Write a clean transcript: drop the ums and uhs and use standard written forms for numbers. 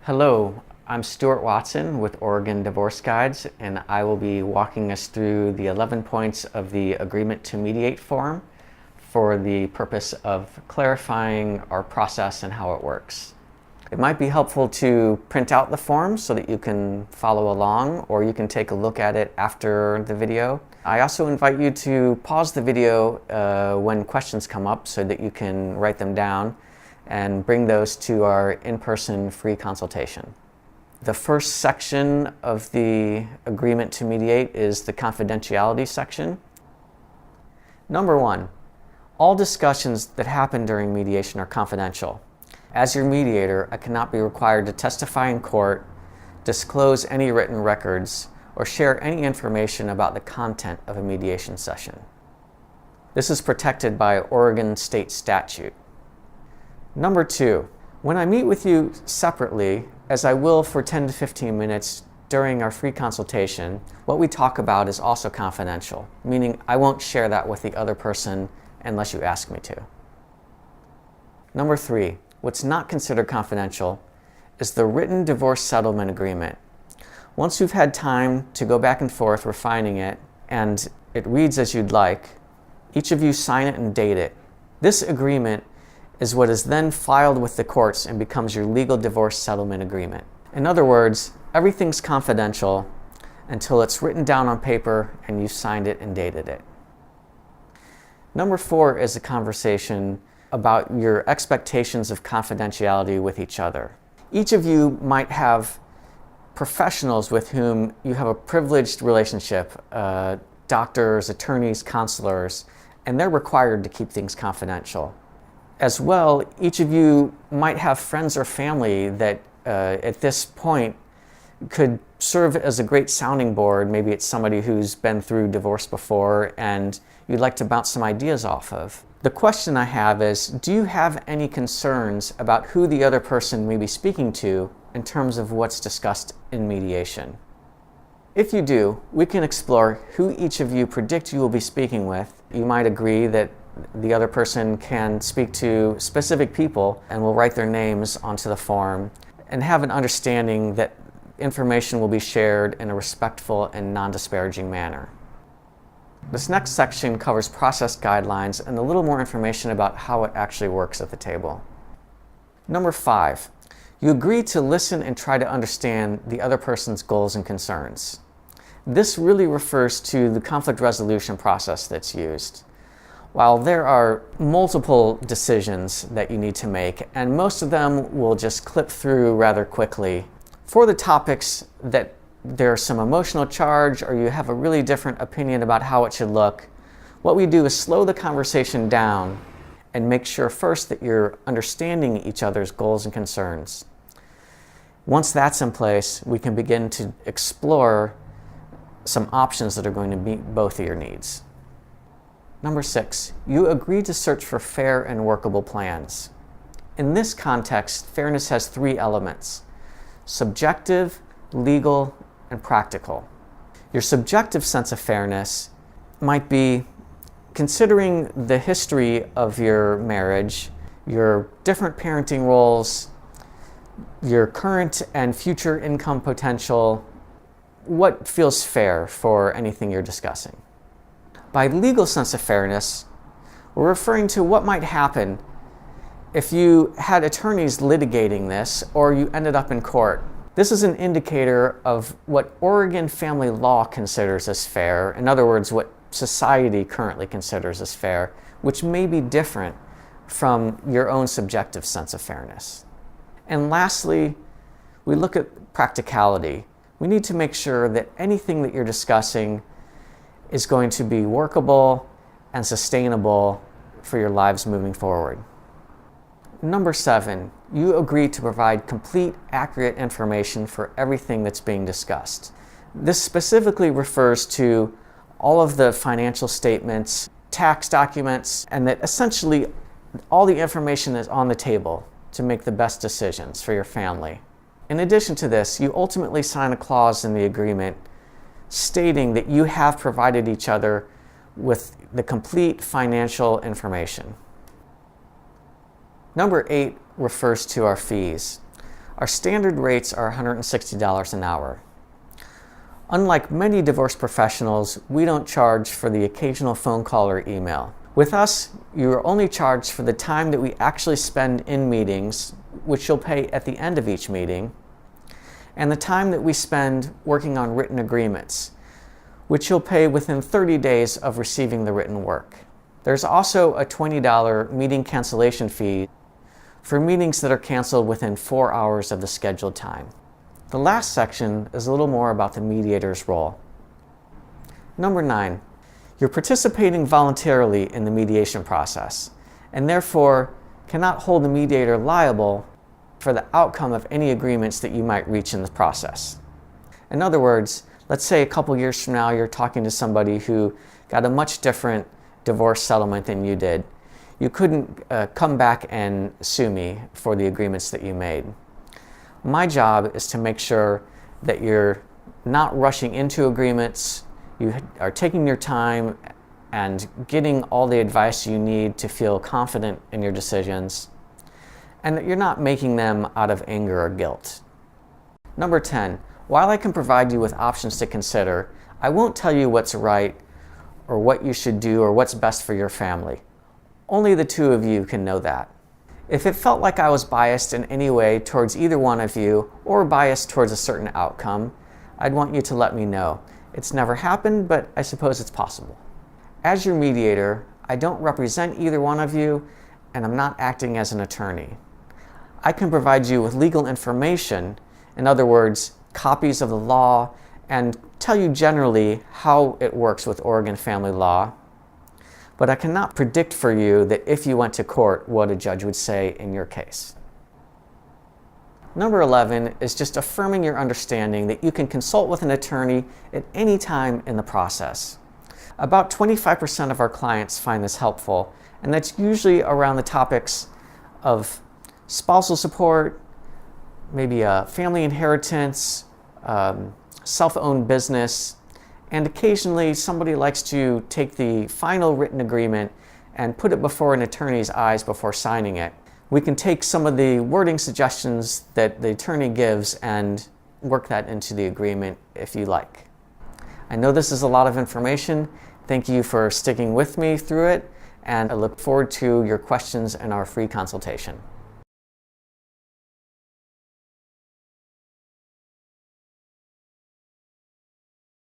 Hello, I'm Stuart Watson with Oregon Divorce Guides, and I will be walking us through the 11 points of the Agreement to Mediate form for the purpose of clarifying our process and how it works. It might be helpful to print out the form so that you can follow along, or you can take a look at it after the video. I also invite you to pause the video when questions come up so that you can write them down and bring those to our in-person free consultation. The first section of the Agreement to Mediate is the Confidentiality section. Number 1, all discussions that happen during mediation are confidential. As your mediator, I cannot be required to testify in court, disclose any written records, or share any information about the content of a mediation session. This is protected by Oregon state statute. Number 2, when I meet with you separately, as I will for 10 to 15 minutes during our free consultation, what we talk about is also confidential, meaning I won't share that with the other person unless you ask me to. Number 3, what's not considered confidential is the written divorce settlement agreement. Once you've had time to go back and forth refining it, and it reads as you'd like, each of you sign it and date it. This agreement is what is then filed with the courts and becomes your legal divorce settlement agreement. In other words, everything's confidential until it's written down on paper and you've signed it and dated it. Number 4 is a conversation about your expectations of confidentiality with each other. Each of you might have professionals with whom you have a privileged relationship, doctors, attorneys, counselors, and they're required to keep things confidential. As well, each of you might have friends or family that at this point could serve as a great sounding board. Maybe it's somebody who's been through divorce before and you'd like to bounce some ideas off of. The question I have is, do you have any concerns about who the other person may be speaking to in terms of what's discussed in mediation? If you do, we can explore who each of you predict you will be speaking with. You might agree that the other person can speak to specific people and will write their names onto the form and have an understanding that information will be shared in a respectful and non-disparaging manner. This next section covers process guidelines and a little more information about how it actually works at the table. Number 5, you agree to listen and try to understand the other person's goals and concerns. This really refers to the conflict resolution process that's used. While there are multiple decisions that you need to make, and most of them will just clip through rather quickly, for the topics that there's some emotional charge or you have a really different opinion about how it should look, what we do is slow the conversation down and make sure first that you're understanding each other's goals and concerns. Once that's in place, we can begin to explore some options that are going to meet both of your needs. Number 6, you agree to search for fair and workable plans. In this context, fairness has 3 elements: subjective, legal, and practical. Your subjective sense of fairness might be considering the history of your marriage, your different parenting roles, your current and future income potential, what feels fair for anything you're discussing. By legal sense of fairness, we're referring to what might happen if you had attorneys litigating this or you ended up in court. This is an indicator of what Oregon family law considers as fair, in other words, what society currently considers as fair, which may be different from your own subjective sense of fairness. And lastly, we look at practicality. We need to make sure that anything that you're discussing is going to be workable and sustainable for your lives moving forward. Number 7, you agree to provide complete, accurate information for everything that's being discussed. This specifically refers to all of the financial statements, tax documents, and that essentially all the information is on the table to make the best decisions for your family. In addition to this, you ultimately sign a clause in the agreement stating that you have provided each other with the complete financial information. Number 8 refers to our fees. Our standard rates are $160 an hour. Unlike many divorce professionals, we don't charge for the occasional phone call or email. With us, you are only charged for the time that we actually spend in meetings, which you'll pay at the end of each meeting, and the time that we spend working on written agreements, which you'll pay within 30 days of receiving the written work. There's also a $20 meeting cancellation fee for meetings that are canceled within 4 hours of the scheduled time. The last section is a little more about the mediator's role. Number 9, you're participating voluntarily in the mediation process, and therefore cannot hold the mediator liable for the outcome of any agreements that you might reach in the process. In other words, let's say a couple years from now you're talking to somebody who got a much different divorce settlement than you did. You couldn't come back and sue me for the agreements that you made. My job is to make sure that you're not rushing into agreements, you are taking your time and getting all the advice you need to feel confident in your decisions, and that you're not making them out of anger or guilt. Number 10, while I can provide you with options to consider, I won't tell you what's right or what you should do or what's best for your family. Only the two of you can know that. If it felt like I was biased in any way towards either one of you or biased towards a certain outcome, I'd want you to let me know. It's never happened, but I suppose it's possible. As your mediator, I don't represent either one of you, and I'm not acting as an attorney. I can provide you with legal information, in other words, copies of the law, and tell you generally how it works with Oregon family law, but I cannot predict for you that if you went to court, what a judge would say in your case. Number 11 is just affirming your understanding that you can consult with an attorney at any time in the process. About 25% of our clients find this helpful, and that's usually around the topics of spousal support, maybe a family inheritance, self-owned business, and occasionally somebody likes to take the final written agreement and put it before an attorney's eyes before signing it. We can take some of the wording suggestions that the attorney gives and work that into the agreement if you like. I know this is a lot of information. Thank you for sticking with me through it, and I look forward to your questions and our free consultation.